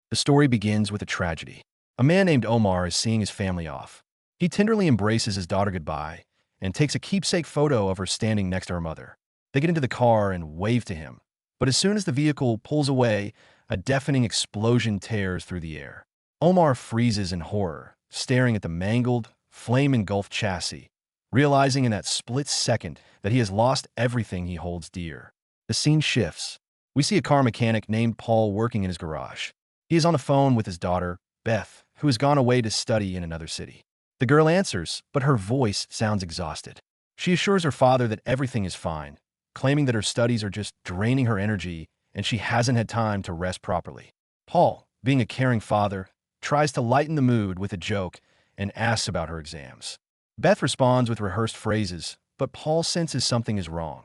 The story begins with a tragedy. A man named Omar is seeing his family off. He tenderly embraces his daughter goodbye and takes a keepsake photo of her standing next to her mother. They get into the car and wave to him. But as soon as the vehicle pulls away, a deafening explosion tears through the air. Omar freezes in horror, staring at the mangled, flame-engulfed chassis, realizing in that split second that he has lost everything he holds dear. The scene shifts. We see a car mechanic named Paul working in his garage. He is on the phone with his daughter, Beth, who has gone away to study in another city. The girl answers, but her voice sounds exhausted. She assures her father that everything is fine, claiming that her studies are just draining her energy and she hasn't had time to rest properly. Paul, being a caring father, tries to lighten the mood with a joke and asks about her exams. Beth responds with rehearsed phrases, but Paul senses something is wrong.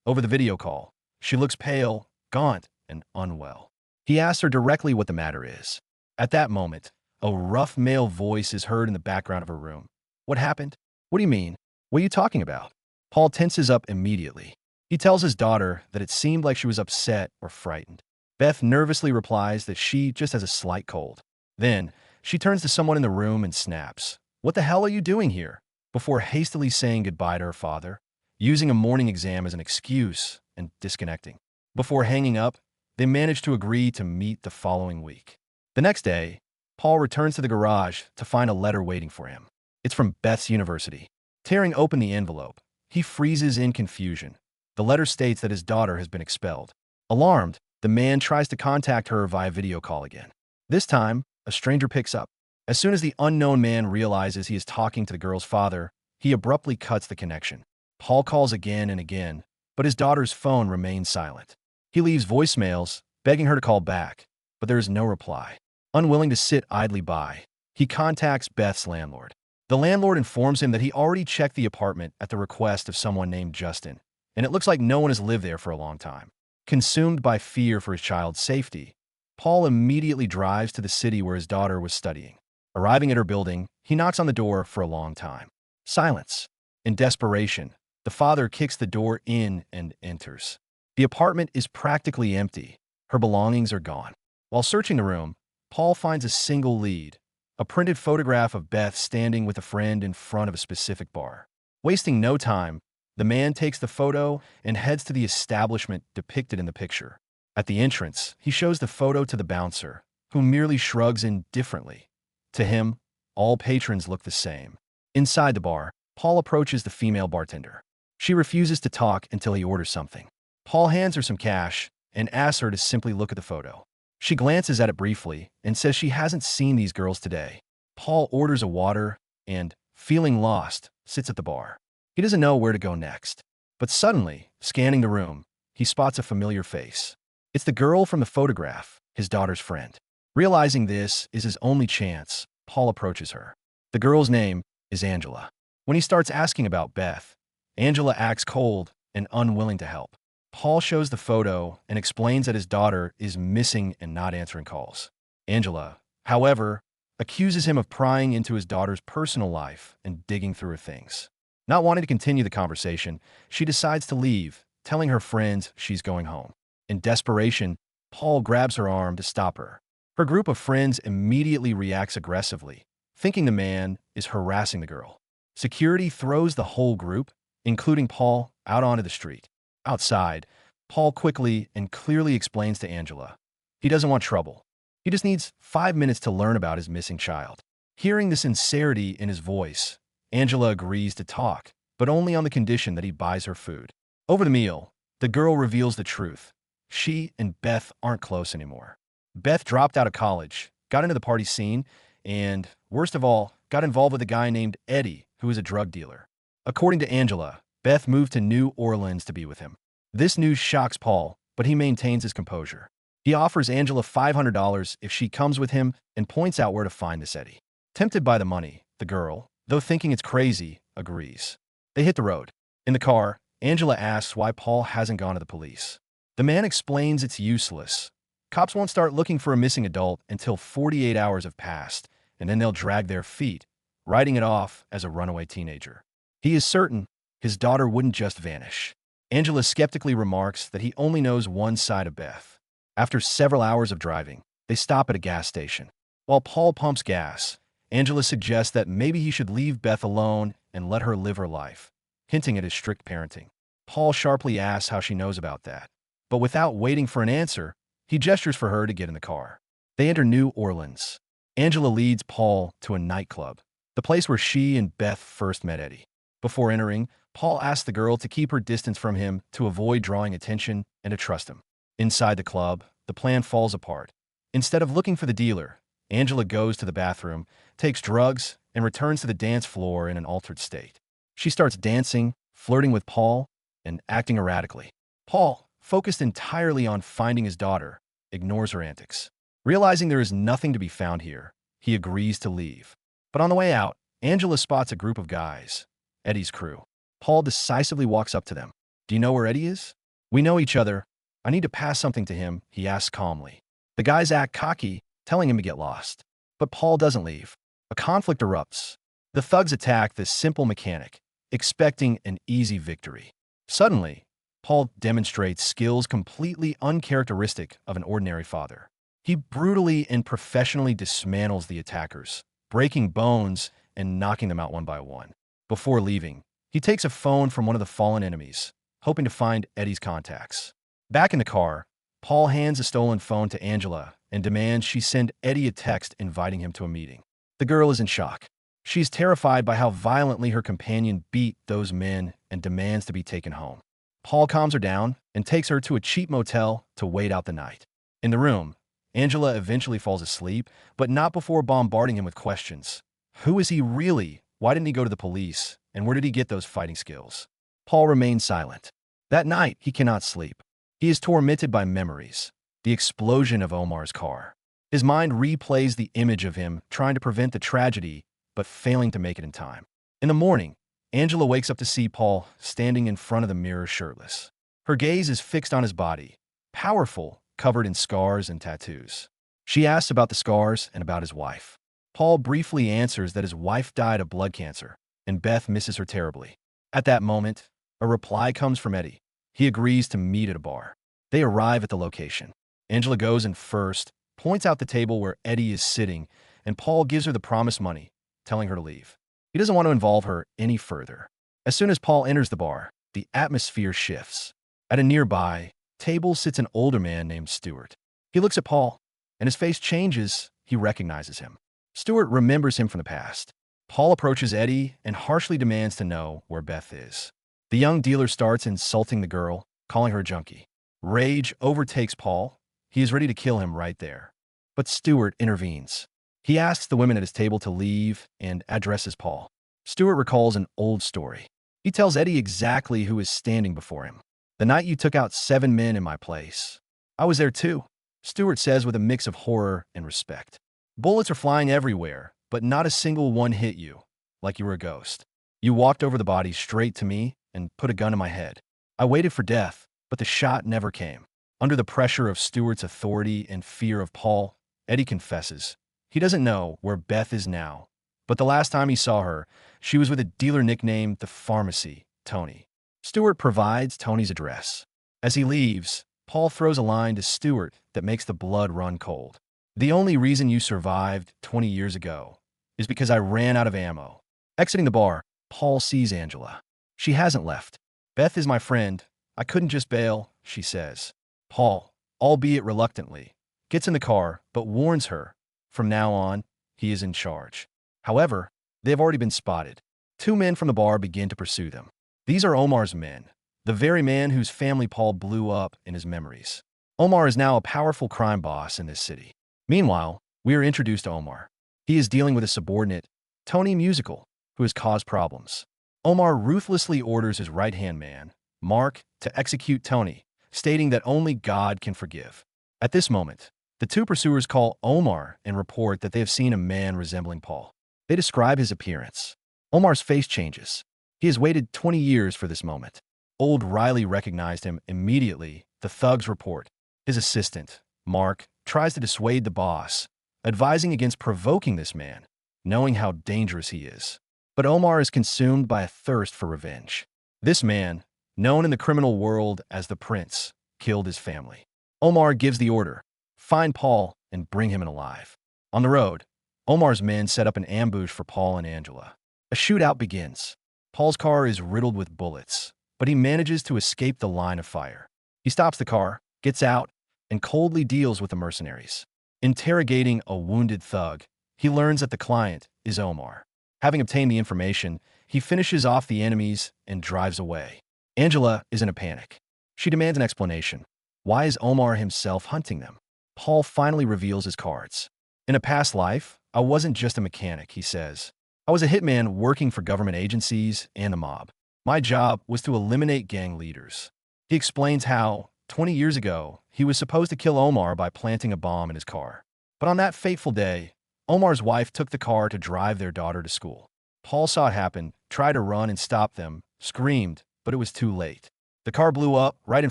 Over the video call, she looks pale, gaunt, and unwell. He asks her directly what the matter is. At that moment, a rough male voice is heard in the background of her room. "What happened? What do you mean? What are you talking about?" Paul tenses up immediately. He tells his daughter that it seemed like she was upset or frightened. Beth nervously replies that she just has a slight cold. Then, she turns to someone in the room and snaps, "What the hell are you doing here?" before hastily saying goodbye to her father, using a morning exam as an excuse and disconnecting. Before hanging up, they manage to agree to meet the following week. The next day, Paul returns to the garage to find a letter waiting for him. It's from Beth's university. Tearing open the envelope, he freezes in confusion. The letter states that his daughter has been expelled. Alarmed, the man tries to contact her via video call again. This time, a stranger picks up. As soon as the unknown man realizes he is talking to the girl's father, he abruptly cuts the connection. Paul calls again and again, but his daughter's phone remains silent. He leaves voicemails, begging her to call back, but there is no reply. Unwilling to sit idly by, he contacts Beth's landlord. The landlord informs him that he already checked the apartment at the request of someone named Justin, and it looks like no one has lived there for a long time. Consumed by fear for his child's safety, Paul immediately drives to the city where his daughter was studying. Arriving at her building, he knocks on the door for a long time. Silence. In desperation, the father kicks the door in and enters. The apartment is practically empty. Her belongings are gone. While searching the room, Paul finds a single lead, a printed photograph of Beth standing with a friend in front of a specific bar. Wasting no time, the man takes the photo and heads to the establishment depicted in the picture. At the entrance, he shows the photo to the bouncer, who merely shrugs indifferently. To him, all patrons look the same. Inside the bar, Paul approaches the female bartender. She refuses to talk until he orders something. Paul hands her some cash and asks her to simply look at the photo. She glances at it briefly and says she hasn't seen these girls today. Paul orders a water and, feeling lost, sits at the bar. He doesn't know where to go next. But suddenly, scanning the room, he spots a familiar face. It's the girl from the photograph, his daughter's friend. Realizing this is his only chance, Paul approaches her. The girl's name is Angela. When he starts asking about Beth, Angela acts cold and unwilling to help. Paul shows the photo and explains that his daughter is missing and not answering calls. Angela, however, accuses him of prying into his daughter's personal life and digging through her things. Not wanting to continue the conversation, she decides to leave, telling her friends she's going home. In desperation, Paul grabs her arm to stop her. Her group of friends immediately reacts aggressively, thinking the man is harassing the girl. Security throws the whole group, including Paul, out onto the street. Outside, Paul quickly and clearly explains to Angela he doesn't want trouble. He just needs 5 minutes to learn about his missing child. Hearing the sincerity in his voice, Angela agrees to talk, but only on the condition that he buys her food. Over the meal, the girl reveals the truth. She and Beth aren't close anymore. Beth dropped out of college, got into the party scene, and, worst of all, got involved with a guy named Eddie, who is a drug dealer. According to Angela, Beth moved to New Orleans to be with him. This news shocks Paul, but he maintains his composure. He offers Angela $500 if she comes with him and points out where to find this Eddie. Tempted by the money, the girl, though thinking it's crazy, agrees. They hit the road. In the car, Angela asks why Paul hasn't gone to the police. The man explains it's useless. Cops won't start looking for a missing adult until 48 hours have passed, and then they'll drag their feet, writing it off as a runaway teenager. He is certain his daughter wouldn't just vanish. Angela skeptically remarks that he only knows one side of Beth. After several hours of driving, They stop at a gas station. While Paul pumps gas, Angela suggests that maybe he should leave Beth alone and let her live her life, hinting at his strict parenting. Paul sharply asks how she knows about that. But without waiting for an answer, he gestures for her to get in the car. They enter New Orleans. Angela leads Paul to a nightclub, the place where she and Beth first met Eddie. Before entering, Paul asks the girl to keep her distance from him to avoid drawing attention and to trust him. Inside the club, the plan falls apart. Instead of looking for the dealer, Angela goes to the bathroom, takes drugs, and returns to the dance floor in an altered state. She starts dancing, flirting with Paul, and acting erratically. Paul, focused entirely on finding his daughter, ignores her antics. Realizing there is nothing to be found here, he agrees to leave. But on the way out, Angela spots a group of guys, Eddie's crew. Paul decisively walks up to them. "Do you know where Eddie is?" "We know each other. I need to pass something to him," he asks calmly. The guys act cocky, telling him to get lost. But Paul doesn't leave. A conflict erupts. The thugs attack this simple mechanic, expecting an easy victory. Suddenly, Paul demonstrates skills completely uncharacteristic of an ordinary father. He brutally and professionally dismantles the attackers, breaking bones and knocking them out one by one. Before leaving, he takes a phone from one of the fallen enemies, hoping to find Eddie's contacts. Back in the car, Paul hands a stolen phone to Angela and demands she send Eddie a text inviting him to a meeting. The girl is in shock. She's terrified by how violently her companion beat those men and demands to be taken home. Paul calms her down and takes her to a cheap motel to wait out the night. In the room, Angela eventually falls asleep, but not before bombarding him with questions. Who is he really? Why didn't he go to the police? And where did he get those fighting skills? Paul remains silent. That night, he cannot sleep. He is tormented by memories. The explosion of Omar's car. His mind replays the image of him trying to prevent the tragedy, but failing to make it in time. In the morning, Angela wakes up to see Paul standing in front of the mirror shirtless. Her gaze is fixed on his body, powerful, covered in scars and tattoos. She asks about the scars and about his wife. Paul briefly answers that his wife died of blood cancer, and Beth misses her terribly. At that moment, a reply comes from Eddie. He agrees to meet at a bar. They arrive at the location. Angela goes in first, points out the table where Eddie is sitting, and Paul gives her the promised money, telling her to leave. He doesn't want to involve her any further. As soon as Paul enters the bar, the atmosphere shifts. At a nearby table sits an older man named Stuart. He looks at Paul, and his face changes. He recognizes him. Stuart remembers him from the past. Paul approaches Eddie and harshly demands to know where Beth is. The young dealer starts insulting the girl, calling her a junkie. Rage overtakes Paul. He is ready to kill him right there. But Stuart intervenes. He asks the women at his table to leave and addresses Paul. Stuart recalls an old story. He tells Eddie exactly who is standing before him. "The night you took out 7 men in my place. I was there too," Stuart says with a mix of horror and respect. "Bullets are flying everywhere, but not a single one hit you, like you were a ghost. You walked over the body straight to me and put a gun in my head. I waited for death, but the shot never came." Under the pressure of Stuart's authority and fear of Paul, Eddie confesses. He doesn't know where Beth is now, but the last time he saw her, she was with a dealer nicknamed the Pharmacy, Tony. Stuart provides Tony's address. As he leaves, Paul throws a line to Stuart that makes the blood run cold. "The only reason you survived 20 years ago is because I ran out of ammo." Exiting the bar, Paul sees Angela. She hasn't left. "Beth is my friend. I couldn't just bail," she says. Paul, albeit reluctantly, gets in the car but warns her. From now on, he is in charge. However, they have already been spotted. 2 men from the bar begin to pursue them. These are Omar's men, the very man whose family Paul blew up in his memories. Omar is now a powerful crime boss in this city. Meanwhile, we are introduced to Omar. He is dealing with a subordinate, Tony Musical, who has caused problems. Omar ruthlessly orders his right-hand man, Mark, to execute Tony, stating that only God can forgive. At this moment, the 2 pursuers call Omar and report that they have seen a man resembling Paul. They describe his appearance. Omar's face changes. He has waited 20 years for this moment. Old Riley recognized him immediately, the thugs report. His assistant, Mark, tries to dissuade the boss, advising against provoking this man, knowing how dangerous he is. But Omar is consumed by a thirst for revenge. This man, known in the criminal world as the Prince, killed his family. Omar gives the order, "Find Paul and bring him in alive. On the road, Omar's men set up an ambush for Paul and Angela. A shootout begins. Paul's car is riddled with bullets, but he manages to escape the line of fire. He stops the car, gets out, and coldly deals with the mercenaries. Interrogating a wounded thug, he learns that the client is Omar. Having obtained the information, he finishes off the enemies and drives away. Angela is in a panic. She demands an explanation. Why is Omar himself hunting them? Paul finally reveals his cards. In a past life, I wasn't just a mechanic, he says. I was a hitman working for government agencies and the mob. My job was to eliminate gang leaders. He explains how, 20 years ago, he was supposed to kill Omar by planting a bomb in his car. But on that fateful day, Omar's wife took the car to drive their daughter to school. Paul saw it happen, tried to run and stop them, screamed, but it was too late. The car blew up right in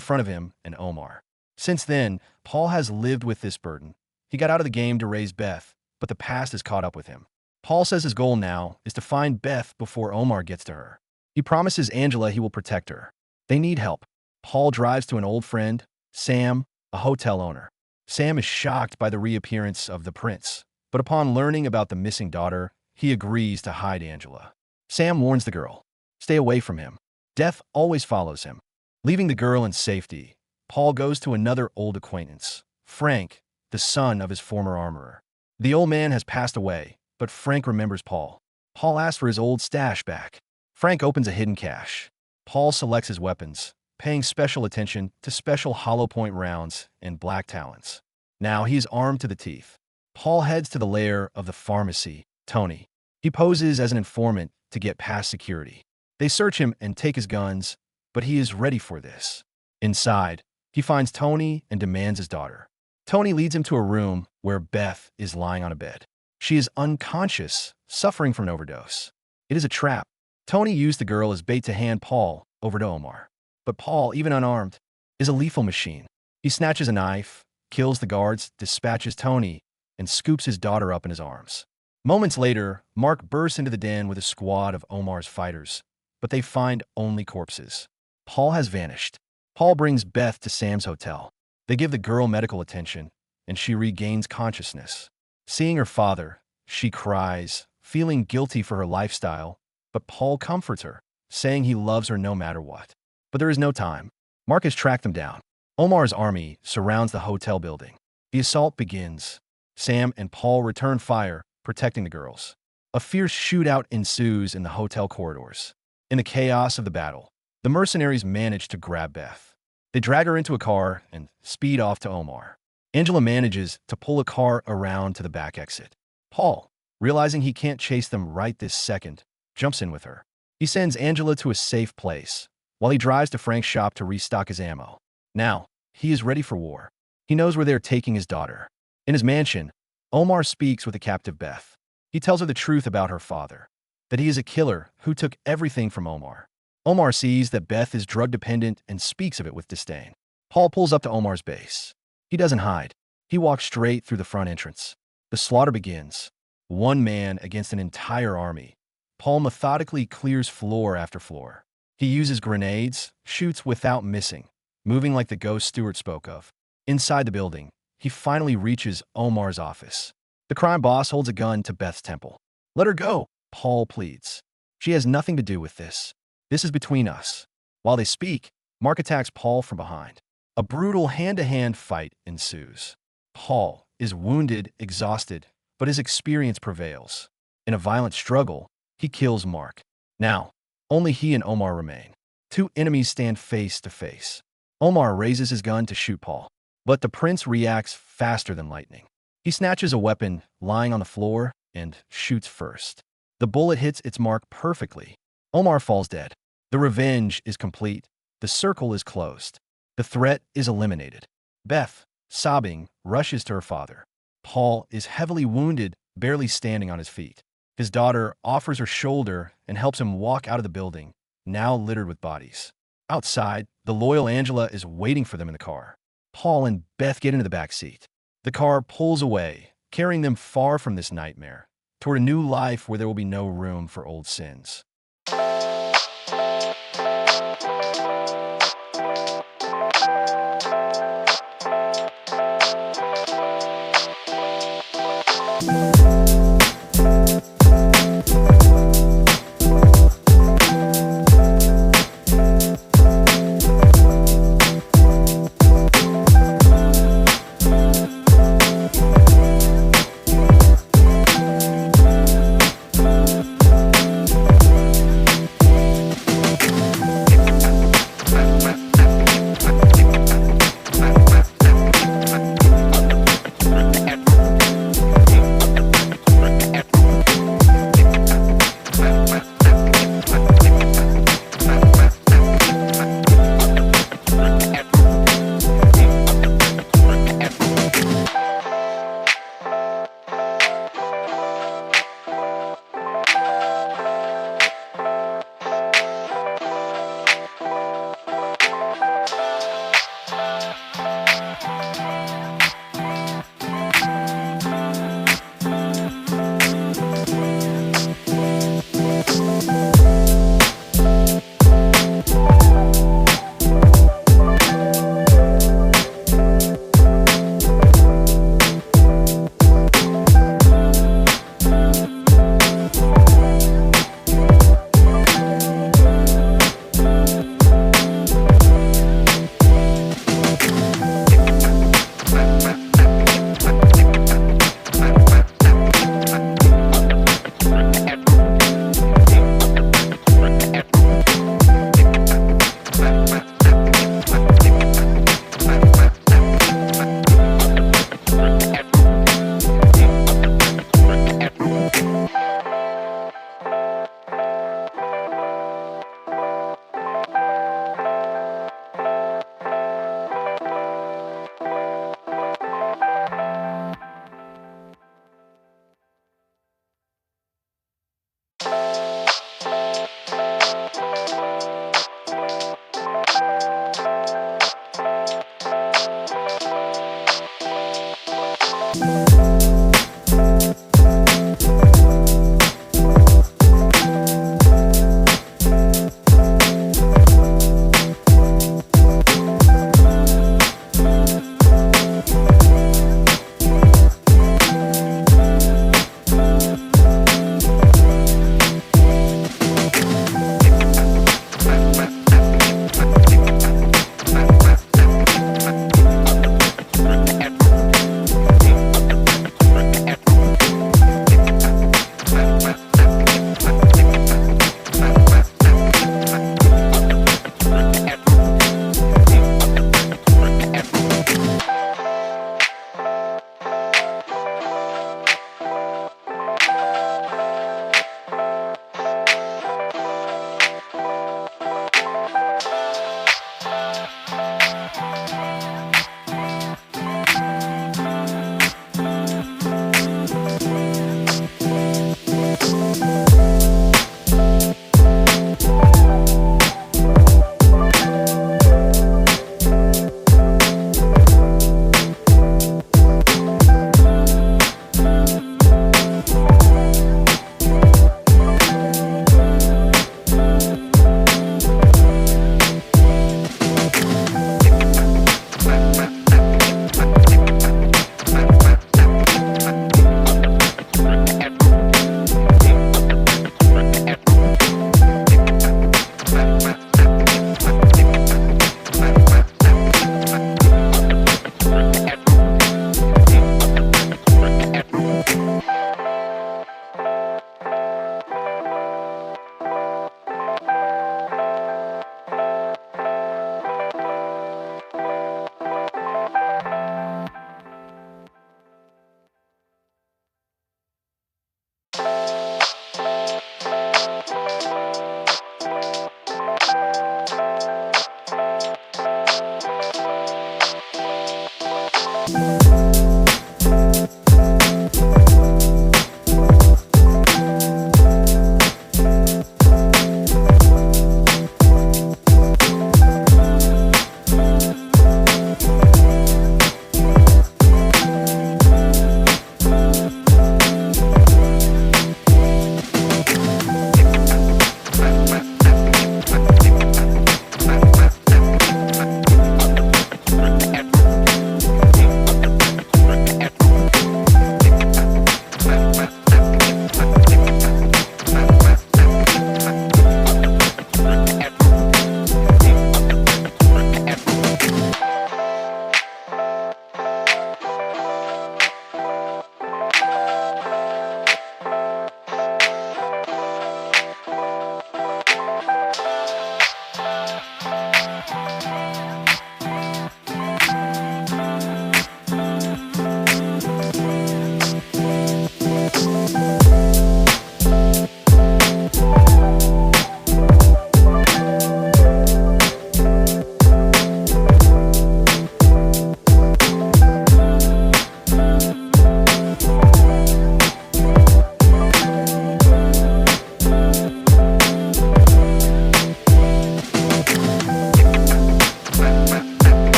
front of him and Omar. Since then, Paul has lived with this burden. He got out of the game to raise Beth, but the past has caught up with him. Paul says his goal now is to find Beth before Omar gets to her. He promises Angela he will protect her. They need help. Paul drives to an old friend, Sam, a hotel owner. Sam is shocked by the reappearance of the prince, but upon learning about the missing daughter, he agrees to hide Angela. Sam warns the girl, stay away from him. Death always follows him. Leaving the girl in safety, Paul goes to another old acquaintance, Frank, the son of his former armorer. The old man has passed away, but Frank remembers Paul. Paul asks for his old stash back. Frank opens a hidden cache. Paul selects his weapons, paying special attention to special hollow point rounds and black talons. Now he is armed to the teeth. Paul heads to the lair of the pharmacy, Tony. He poses as an informant to get past security. They search him and take his guns, but he is ready for this. Inside, he finds Tony and demands his daughter. Tony leads him to a room where Beth is lying on a bed. She is unconscious, suffering from an overdose. It is a trap. Tony used the girl as bait to hand Paul over to Omar. But Paul, even unarmed, is a lethal machine. He snatches a knife, kills the guards, dispatches Tony, and scoops his daughter up in his arms. Moments later, Mark bursts into the den with a squad of Omar's fighters, but they find only corpses. Paul has vanished. Paul brings Beth to Sam's hotel. They give the girl medical attention, and she regains consciousness. Seeing her father, she cries, feeling guilty for her lifestyle, but Paul comforts her, saying he loves her no matter what. But there is no time. Mark has tracked them down. Omar's army surrounds the hotel building. The assault begins. Sam and Paul return fire, protecting the girls. A fierce shootout ensues in the hotel corridors. In the chaos of the battle, the mercenaries manage to grab Beth. They drag her into a car and speed off to Omar. Angela manages to pull a car around to the back exit. Paul, realizing he can't chase them right this second, jumps in with her. He sends Angela to a safe place, while he drives to Frank's shop to restock his ammo. Now, he is ready for war. He knows where they're taking his daughter. In his mansion, Omar speaks with the captive Beth. He tells her the truth about her father, that he is a killer who took everything from Omar. Omar sees that Beth is drug-dependent and speaks of it with disdain. Paul pulls up to Omar's base. He doesn't hide. He walks straight through the front entrance. The slaughter begins. One man against an entire army. Paul methodically clears floor after floor. He uses grenades, shoots without missing, moving like the ghost Stewart spoke of. Inside the building, he finally reaches Omar's office. The crime boss holds a gun to Beth's temple. Let her go, Paul pleads. She has nothing to do with this. This is between us. While they speak, Mark attacks Paul from behind. A brutal hand-to-hand fight ensues. Paul is wounded, exhausted, but his experience prevails. In a violent struggle, he kills Mark. Now, only he and Omar remain. Two enemies stand face to face. Omar raises his gun to shoot Paul, but the prince reacts faster than lightning. He snatches a weapon lying on the floor and shoots first. The bullet hits its mark perfectly. Omar falls dead. The revenge is complete. The circle is closed. The threat is eliminated. Beth, sobbing, rushes to her father. Paul is heavily wounded, barely standing on his feet. His daughter offers her shoulder and helps him walk out of the building, now littered with bodies. Outside, the loyal Angela is waiting for them in the car. Paul and Beth get into the back seat. The car pulls away, carrying them far from this nightmare, toward a new life where there will be no room for old sins.